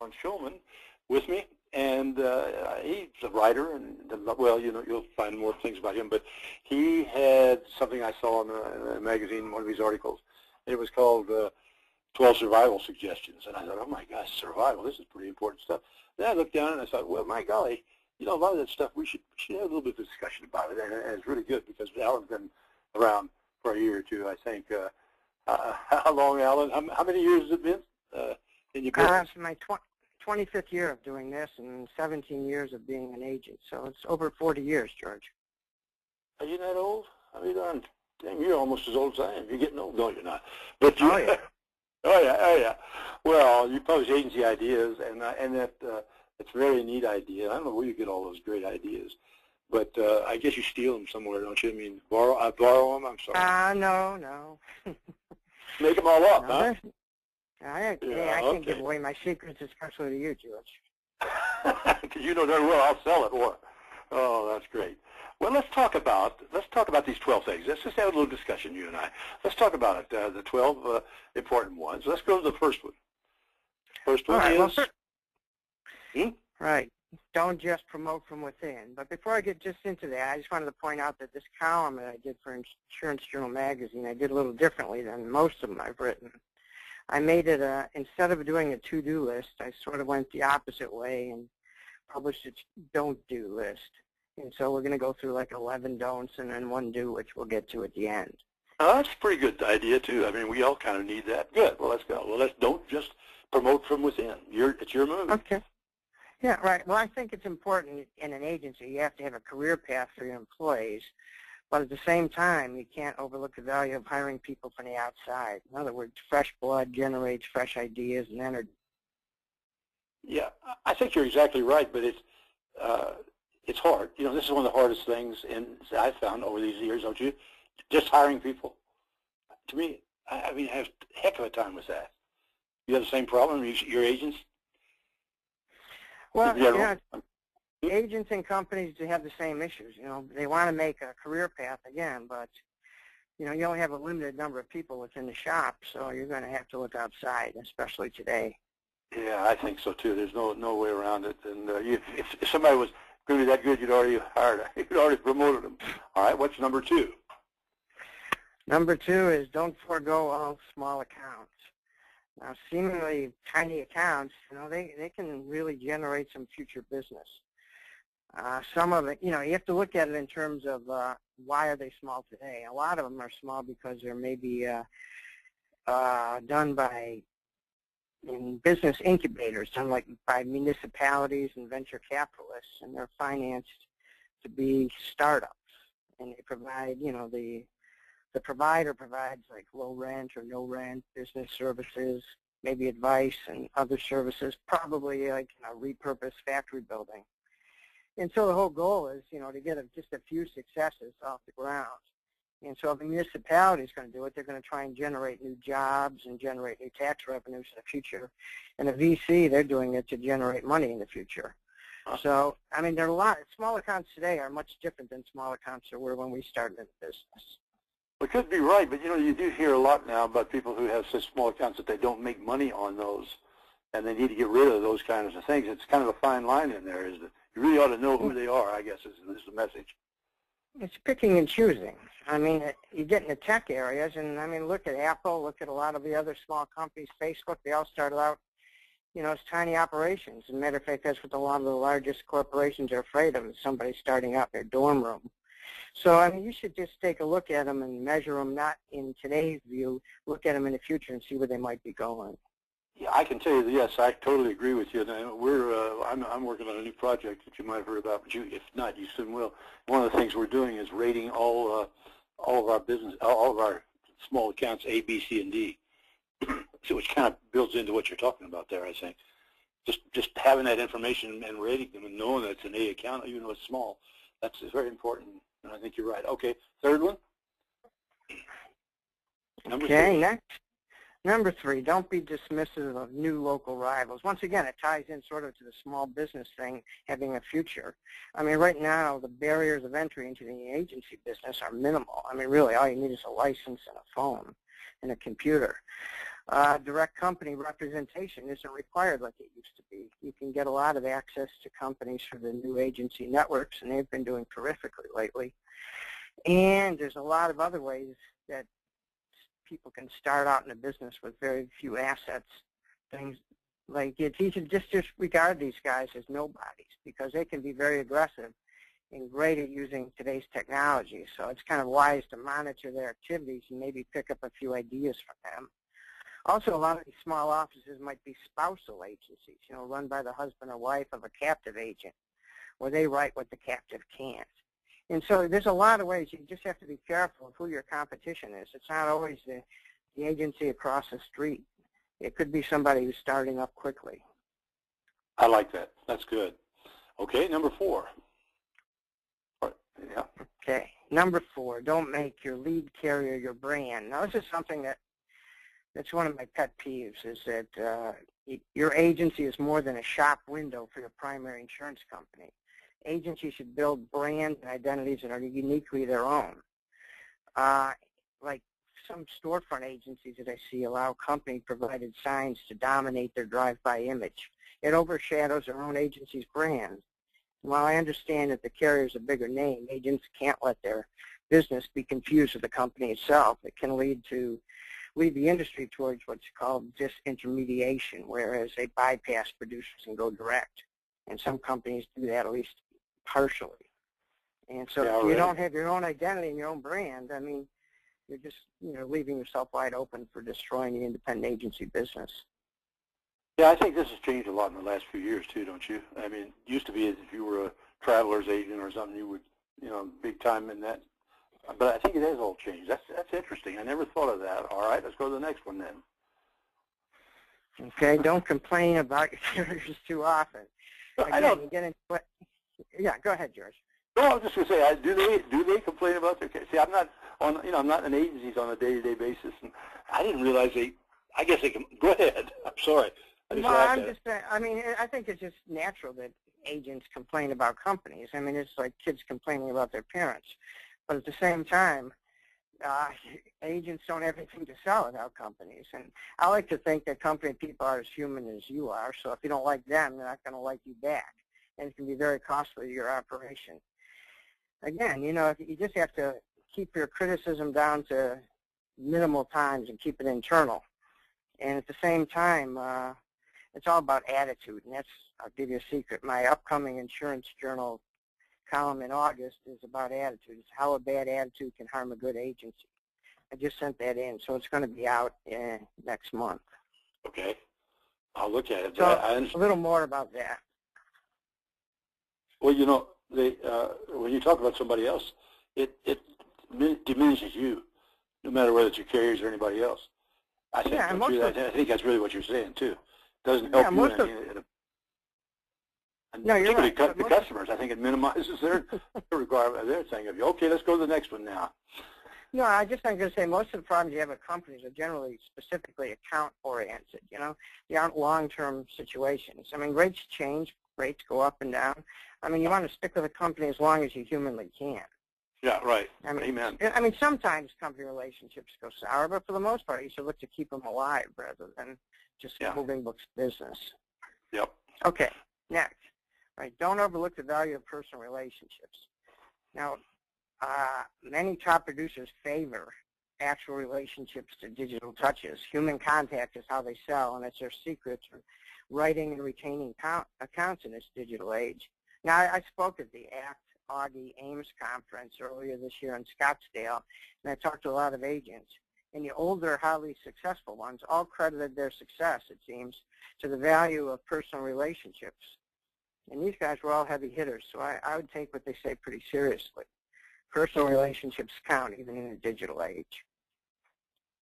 on Shulman with me, and he's a writer, and well, you'll find more things about him, but he had something I saw in a magazine, one of his articles, and it was called 12 Survival Suggestions, and I thought, oh my gosh, survival, this is pretty important stuff. Then I looked down and I thought, well, my golly, a lot of that stuff, we should have a little bit of discussion about it, and it's really good because Alan's been around for a year or two, I think. How long, Alan? How many years has it been in your business? It's my 25th year of doing this and 17 years of being an agent, so it's over 40 years, George. Are you that old? I mean, damn, you're almost as old as I am. You're getting old. No, you're not. But you, oh, yeah. Oh, yeah. Well, you publish agency ideas, and that it's a very neat idea. I don't know where you get all those great ideas, but I guess you steal them somewhere, don't you? I mean, borrow them? I'm sorry. No. Make them all up, no, huh? I can't give away my secrets, especially to you, George. Because you know darn well I'll sell it. Or, oh, that's great. Well, let's talk about these 12 things. Let's just have a little discussion, you and I. Let's talk about it. The 12 important ones. Let's go to the first one. First one is. Right. Don't just promote from within. But before I get just into that, I just wanted to point out that this column that I did for Insurance Journal magazine, I did a little differently than most of them I've written. I made it instead of doing a to-do list, I sort of went the opposite way and published a don't-do list. And so we're going to go through like 11 don'ts and then one do, which we'll get to at the end. Oh, that's a pretty good idea, too. I mean, we all kind of need that. Good. Well, let's go. Well, don't just promote from within. It's your move. Okay. Yeah, right. Well, I think it's important in an agency. You have to have a career path for your employees. But at the same time, you can't overlook the value of hiring people from the outside. In other words, fresh blood generates fresh ideas and energy. Yeah, I think you're exactly right, but it's hard. This is one of the hardest things I've found over these years, don't you? Just hiring people. To me, I mean, I have a heck of a time with that. You have the same problem, your agents? Well, yeah, agents and companies have the same issues. They want to make a career path again, but you only have a limited number of people within the shop, so you're going to have to look outside, especially today. Yeah, I think so too. There's no way around it. And if somebody was going to be that good, you'd already hired, you'd already promoted them. All right, what's number 2? Number 2 is don't forego all small accounts. Now, seemingly tiny accounts, they can really generate some future business. Some of it, you have to look at it in terms of why are they small today. A lot of them are small because they're maybe done by business incubators, done like by municipalities and venture capitalists, and they're financed to be startups. And they provide, the provider provides like low rent or no rent business services, maybe advice and other services, probably like a repurposed factory building. And so the whole goal is, to get just a few successes off the ground. And so if a municipality is going to do it, they're going to try and generate new jobs and generate new tax revenues in the future. And a VC, they're doing it to generate money in the future. So, I mean, there are a lot. Small accounts today are much different than small accounts that were when we started in the business. Well, it could be right, but you do hear a lot now about people who have such small accounts that they don't make money on those, and they need to get rid of those kinds of things. It's kind of a fine line in there. Is that you really ought to know who they are, I guess, is the message. It's picking and choosing. I mean, you get in the tech areas, and I mean, look at Apple, look at a lot of the other small companies, Facebook. They all started out, as tiny operations. As a matter of fact, that's what a lot of the largest corporations are afraid of, is somebody starting out their dorm room. So, I mean, you should just take a look at them and measure them, not in today's view, look at them in the future and see where they might be going. Yeah, I can tell you that, yes, I totally agree with you. I'm working on a new project that you might have heard about, but if not, you soon will. One of the things we're doing is rating all of our business, all of our small accounts A, B, C, and D, so which kind of builds into what you're talking about there, I think. Just having that information and rating them and knowing that it's an A account, even though it's small, that's very important. And I think you're right. Okay, third one. Number 3. Next. Number 3, don't be dismissive of new local rivals. Once again, it ties in sort of to the small business thing, having a future. I mean, right now, the barriers of entry into the agency business are minimal. I mean, really, all you need is a license and a phone and a computer. Direct company representation isn't required like it used to be. You can get a lot of access to companies through the new agency networks, and they've been doing terrifically lately. And there's a lot of other ways that people can start out in a business with very few assets. Things like it's easy to just regard these guys as nobodies because they can be very aggressive and great at using today's technology. So it's kind of wise to monitor their activities and maybe pick up a few ideas from them. Also, a lot of these small offices might be spousal agencies, run by the husband or wife of a captive agent, where they write what the captive can't. And so there's a lot of ways. You just have to be careful of who your competition is. It's not always the agency across the street. It could be somebody who's starting up quickly. I like that. That's good. Okay, number 4. Yeah. Okay, number 4, don't make your lead carrier your brand. Now, this is something that's one of my pet peeves, is that your agency is more than a shop window for your primary insurance company. Agencies should build brands and identities that are uniquely their own. Like some storefront agencies that I see allow company-provided signs to dominate their drive-by image. It overshadows their own agency's brand. While I understand that the carrier is a bigger name, agents can't let their business be confused with the company itself. It can lead the industry towards what's called disintermediation, whereas they bypass producers and go direct. And some companies do that at least partially. And so if you don't have your own identity and your own brand, I mean, you're just leaving yourself wide open for destroying the independent agency business. Yeah, I think this has changed a lot in the last few years too, don't you? I mean, it used to be if you were a traveler's agent or something, you would, big time in that. But I think it has all changed. That's interesting. I never thought of that. All right, let's go to the next one then. Okay, don't complain about your carriers too often. Again, I don't. You get into, yeah, go ahead, George. No, I was just going to say, do they complain about their case? See, I'm not on, I'm not in agencies on a day-to-day basis, and I didn't realize I guess they can. Go ahead. I'm sorry. I'm just saying. I mean, I think it's just natural that agents complain about companies. I mean, it's like kids complaining about their parents. But at the same time, agents don't have anything to sell without companies. And I like to think that company people are as human as you are. So if you don't like them, they're not going to like you back. And it can be very costly to your operation. Again, you just have to keep your criticism down to minimal times and keep it internal. And at the same time, it's all about attitude. And I'll give you a secret. My upcoming Insurance Journal column in August is about attitude. It's how a bad attitude can harm a good agency. I just sent that in, so it's going to be out next month. Okay. I'll look at it. So a little more about that. Well, when you talk about somebody else, it diminishes you, no matter whether it's your carriers or anybody else. I think, I think that's really what you're saying, too. It doesn't help you. No, you're right. The customers, I think it minimizes their requirement. They're saying, okay, let's go to the next one now. No, I'm going to say most of the problems you have at companies are generally specifically account-oriented, They aren't long-term situations. I mean, rates change. Rates go up and down. I mean, you want to stick with a company as long as you humanly can. Yeah, right. I mean, amen. I mean, sometimes company relationships go sour, but for the most part, you should look to keep them alive rather than just moving books business. Yep. Okay, next. Right, don't overlook the value of personal relationships. Now, many top producers favor actual relationships to digital touches. Human contact is how they sell, and it's their secret to writing and retaining accounts in this digital age. Now, I spoke at the ACT-AUGI AIMS conference earlier this year in Scottsdale, and I talked to a lot of agents. And the older, highly successful ones all credited their success, it seems, to the value of personal relationships. And these guys were all heavy hitters, so I would take what they say pretty seriously. Personal relationships count, even in a digital age.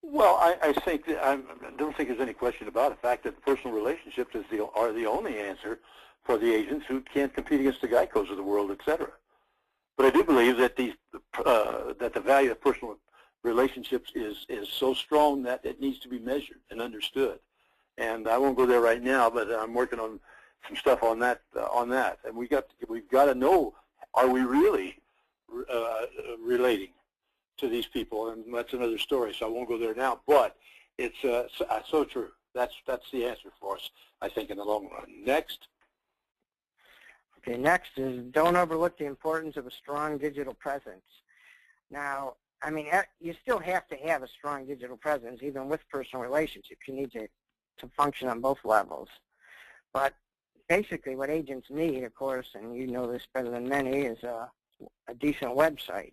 Well, I think that I don't think there's any question about the fact that personal relationships are the only answer for the agents who can't compete against the Geicos of the world, et cetera. But I do believe that that the value of personal relationships is so strong that it needs to be measured and understood. And I won't go there right now, but I'm working on some stuff on that. And we've got to know, are we really relating to these people? And that's another story, so I won't go there now. But It's so true. That's the answer for us, I think, in the long run. Next. Okay, next is don't overlook the importance of a strong digital presence. Now, I mean, you still have to have a strong digital presence, even with personal relationships. You need to function on both levels. But basically what agents need, of course, and you know this better than many, is a decent website,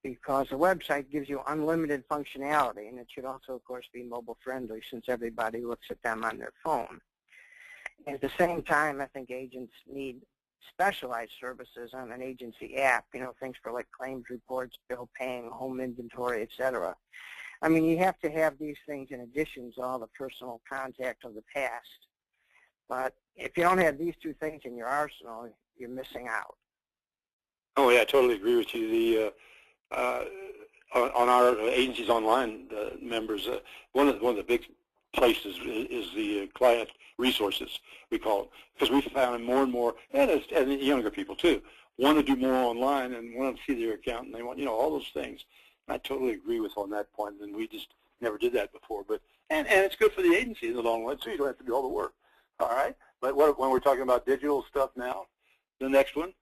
because a website gives you unlimited functionality, and it should also, of course, be mobile friendly since everybody looks at them on their phone. At the same time, I think agents need specialized services on an agency app, you know, things for like claims reports, bill paying, home inventory, etc. I mean, you have to have these things in addition to all the personal contact of the past. But if you don't have these two things in your arsenal, you're missing out. Oh yeah, I totally agree with you. On our Agencies Online members, one of the big places is the client resources, we call it, because we found more and more, and younger people too, want to do more online and want to see their account, and they want, you know, all those things. And I totally agree with on that point, and we just never did that before. But and it's good for the agency in the long run, so you don't have to do all the work. All right, but when we're talking about digital stuff now, the next one,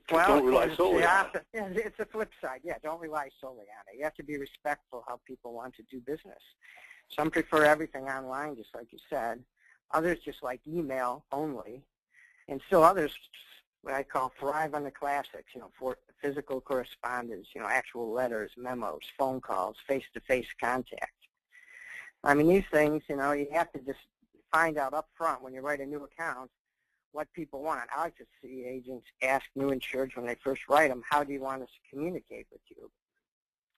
don't rely solely on it. It's the flip side. Yeah, don't rely solely on it. You have to be respectful how people want to do business. Some prefer everything online, just like you said. Others just like email only. And still others, what I call thrive on the classics, you know, for physical correspondence, you know, actual letters, memos, phone calls, face-to-face contact. I mean, these things, you know, you have to just find out up front when you write a new account what people want. I like to see agents ask new insureds when they first write them, how do you want us to communicate with you?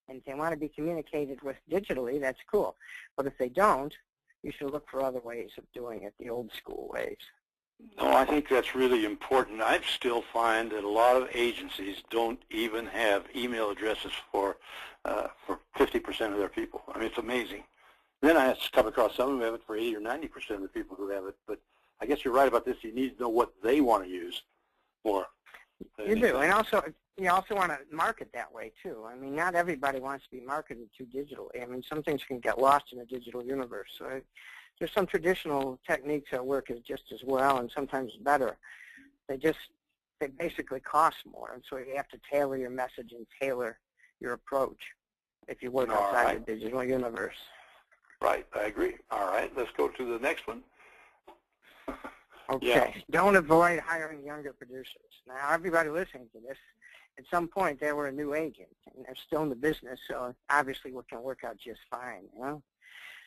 And if they want to be communicated with digitally, that's cool. But if they don't, you should look for other ways of doing it, the old school ways. No, I think that's really important. I still find that a lot of agencies don't even have email addresses for 50% of their people. I mean, it's amazing. Then I come across some who have it for 80 or 90% of the people who have it. But I guess you're right about this. You need to know what they want to use more. You do, and also you also want to market that way too. I mean, not everybody wants to be marketed to digitally. I mean, some things can get lost in a digital universe. So there's some traditional techniques that work just as well, and sometimes better. They basically cost more, and so you have to tailor your message and tailor your approach if you work outside the digital universe. Right, I agree. All right, let's go to the next one. Okay, yeah. Don't avoid hiring younger producers. Now, everybody listening to this, at some point they were a new agent, and they're still in the business, so obviously it can work out just fine, you know?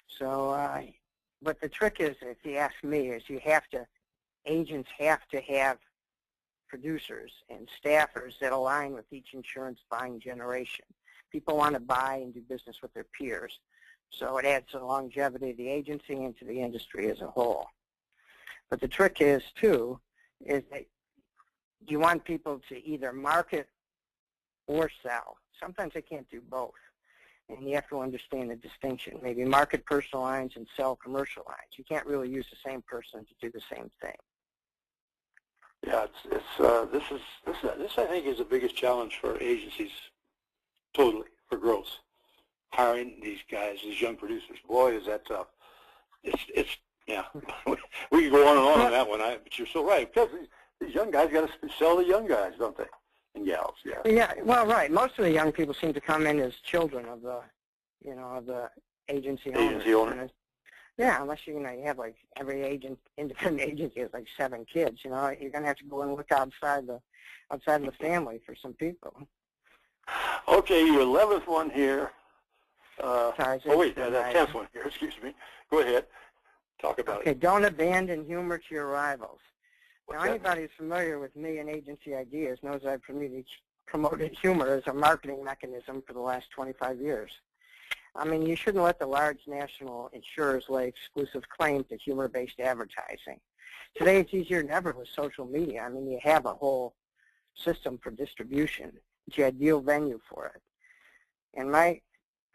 So, but the trick is, if you ask me, is agents have to have producers and staffers that align with each insurance buying generation. People want to buy and do business with their peers, so it adds to the longevity of the agency and to the industry as a whole. But the trick is, too, is that you want people to either market or sell. Sometimes they can't do both, and you have to understand the distinction. Maybe market personal lines and sell commercial lines. You can't really use the same person to do the same thing. Yeah, this I think is the biggest challenge for agencies, totally, for growth. Hiring these guys, these young producers. Boy, is that tough. Yeah, we can go on that one, but you're so right. Because these young guys got to sell the young guys, don't they? And gals, yeah. Yeah, well, right. Most of the young people seem to come in as children of the, of the agency owner. Yeah, unless you have like every independent agency has like 7 kids. You're gonna have to go and look outside of the family for some people. Okay, your 11th one here. Sorry, oh wait, that 10th one here. Excuse me. Go ahead. Talk about it. Okay, don't abandon humor to your rivals. What's now, anybody who's familiar with me and Agency Ideas knows I've promoted humor as a marketing mechanism for the last 25 years. I mean, you shouldn't let the large national insurers lay exclusive claim to humor-based advertising. Today, it's easier than ever with social media. I mean, you have a whole system for distribution. It's the ideal venue for it. And my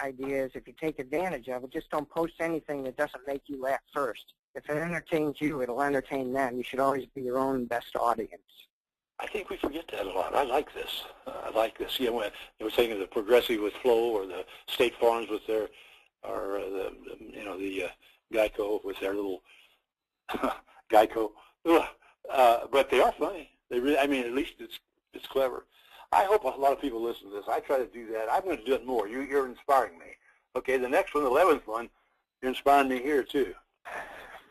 idea is if you take advantage of it, just don't post anything that doesn't make you laugh first. If it entertains you, it'll entertain them. You should always be your own best audience. I think we forget that a lot. I like this. I like this. When you were saying the Progressive with Flow or the State Farms with their or the Geico with their little Geico. But they are funny. They really, I mean, at least it's clever. I hope a lot of people listen to this. I try to do that. I'm going to do it more. You're inspiring me. Okay, the next one, the 11th one, you're inspiring me here too.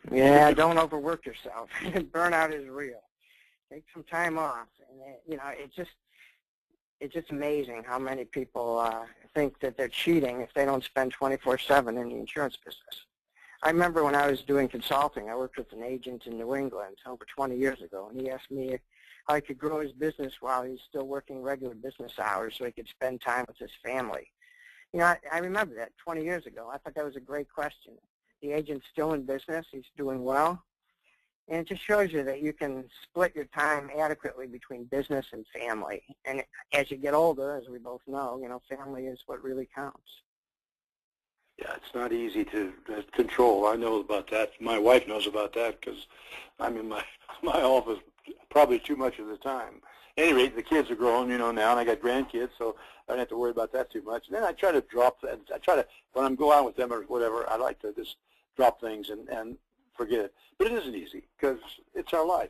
Yeah, don't overwork yourself. Burnout is real. Take some time off, and it's just amazing how many people think that they're cheating if they don't spend 24/7 in the insurance business. I remember when I was doing consulting, I worked with an agent in New England over 20 years ago, and he asked me how he could grow his business while he's still working regular business hours so he could spend time with his family. You know, I remember that 20 years ago. I thought that was a great question. The agent's still in business. He's doing well. And it just shows you that you can split your time adequately between business and family. And as you get older, as we both know, family is what really counts. Yeah, it's not easy to control. I know about that. My wife knows about that because I'm in my office probably too much of the time. At any rate, the kids are grown, now, and I got grandkids, so I don't have to worry about that too much. And then I try to drop that. I try to, when I'm going out with them or whatever, I like to just drop things and forget it. But it isn't easy because it's our life,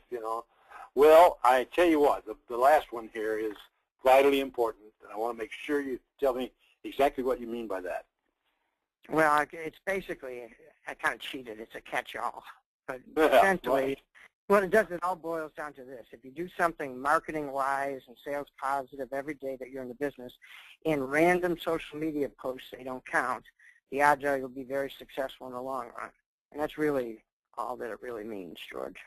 Well, I tell you what, the last one here is vitally important, and I want to make sure you tell me exactly what you mean by that. Well, it's basically, I kind of cheated. It's a catch-all. But essentially, right. What it does, it all boils down to this. If you do something marketing-wise and sales positive every day that you're in the business, in random social media posts, they don't count, the odds are you'll be very successful in the long run. And that's really all that it really means, George.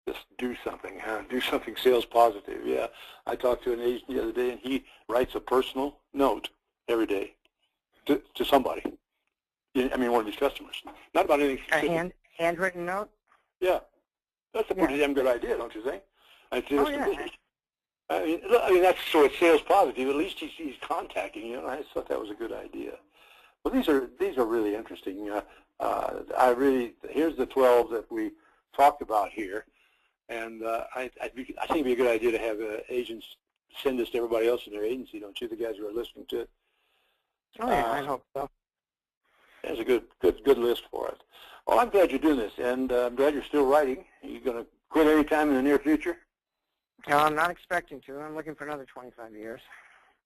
Just do something, do something sales positive. Yeah, I talked to an agent the other day, and he writes a personal note every day to somebody. I mean, one of his customers. Not about anything specific. A handwritten note? Yeah. That's a pretty damn good idea, don't you think? Yeah. I mean, that's so it's sales positive. At least he's contacting you. I thought that was a good idea. Well, these are really interesting. Here's the 12 that we talked about here, and I think it'd be a good idea to have agents send this to everybody else in their agency, don't you? The guys who are listening to it. Oh yeah, I hope so. There's a good list for us. Well, I'm glad you're doing this, and I'm glad you're still writing. Are you going to quit any time in the near future? No, I'm not expecting to. I'm looking for another 25 years.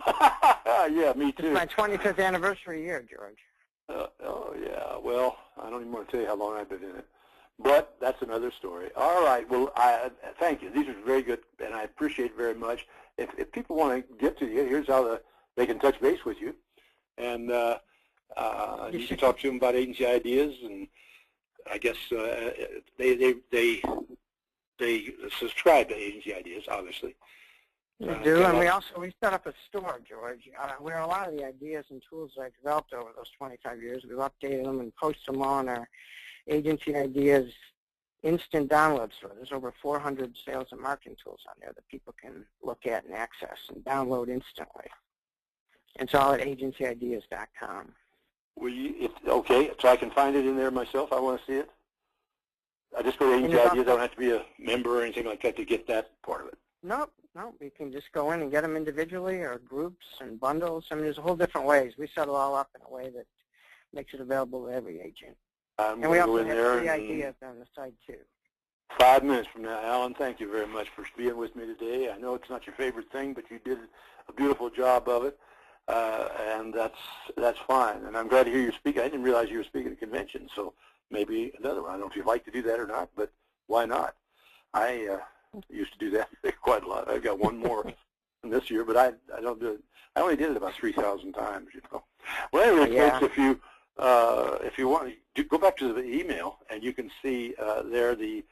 Yeah, me too. It's my 25th anniversary year, George. Oh, yeah. Well, I don't even want to tell you how long I've been in it. But that's another story. All right. Well, thank you. These are very good, and I appreciate it very much. If people want to get to you, here's how they can touch base with you. And you can talk to them about agency ideas, and I guess they subscribe to agency ideas, obviously. We do, and we set up a store, George, where a lot of the ideas and tools I developed over those 25 years, we've updated them and posted them on our Agency Ideas instant download store. There's over 400 sales and marketing tools on there that people can look at and access and download instantly. It's all at AgenciIdeas.com. Okay, so I can find it in there myself. I want to see it. I just go to Agency Ideas. I don't have to be a member or anything like that to get that part of it. Nope. You can just go in and get them individually or groups and bundles. I mean, there's a whole different ways. We set it all up in a way that makes it available to every agent. And we also have free ideas on the site, too. 5 minutes from now, Alan, thank you very much for being with me today. I know it's not your favorite thing, but you did a beautiful job of it, and that's fine. And I'm glad to hear you speak. I didn't realize you were speaking at a convention, so maybe another one. I don't know if you'd like to do that or not, but why not? I used to do that quite a lot. I've got one more this year, but I don't do it. I only did it about 3,000 times, Well, anyway, folks, if you want to go back to the email, and you can see there the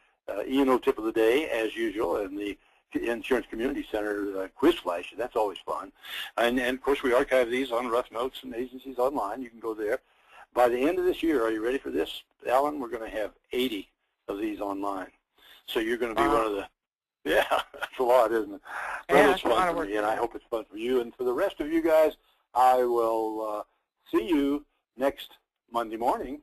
E&O tip of the day, as usual, and the Insurance Community Center quiz flash. That's always fun. And of course, we archive these on Rough Notes and Agencies Online. You can go there. By the end of this year, are you ready for this, Alan? We're going to have 80 of these online. So you're going to be one of the, that's a lot, isn't it? Well, it's fun for me, and I hope it's fun for you. And for the rest of you guys, I will see you next Monday morning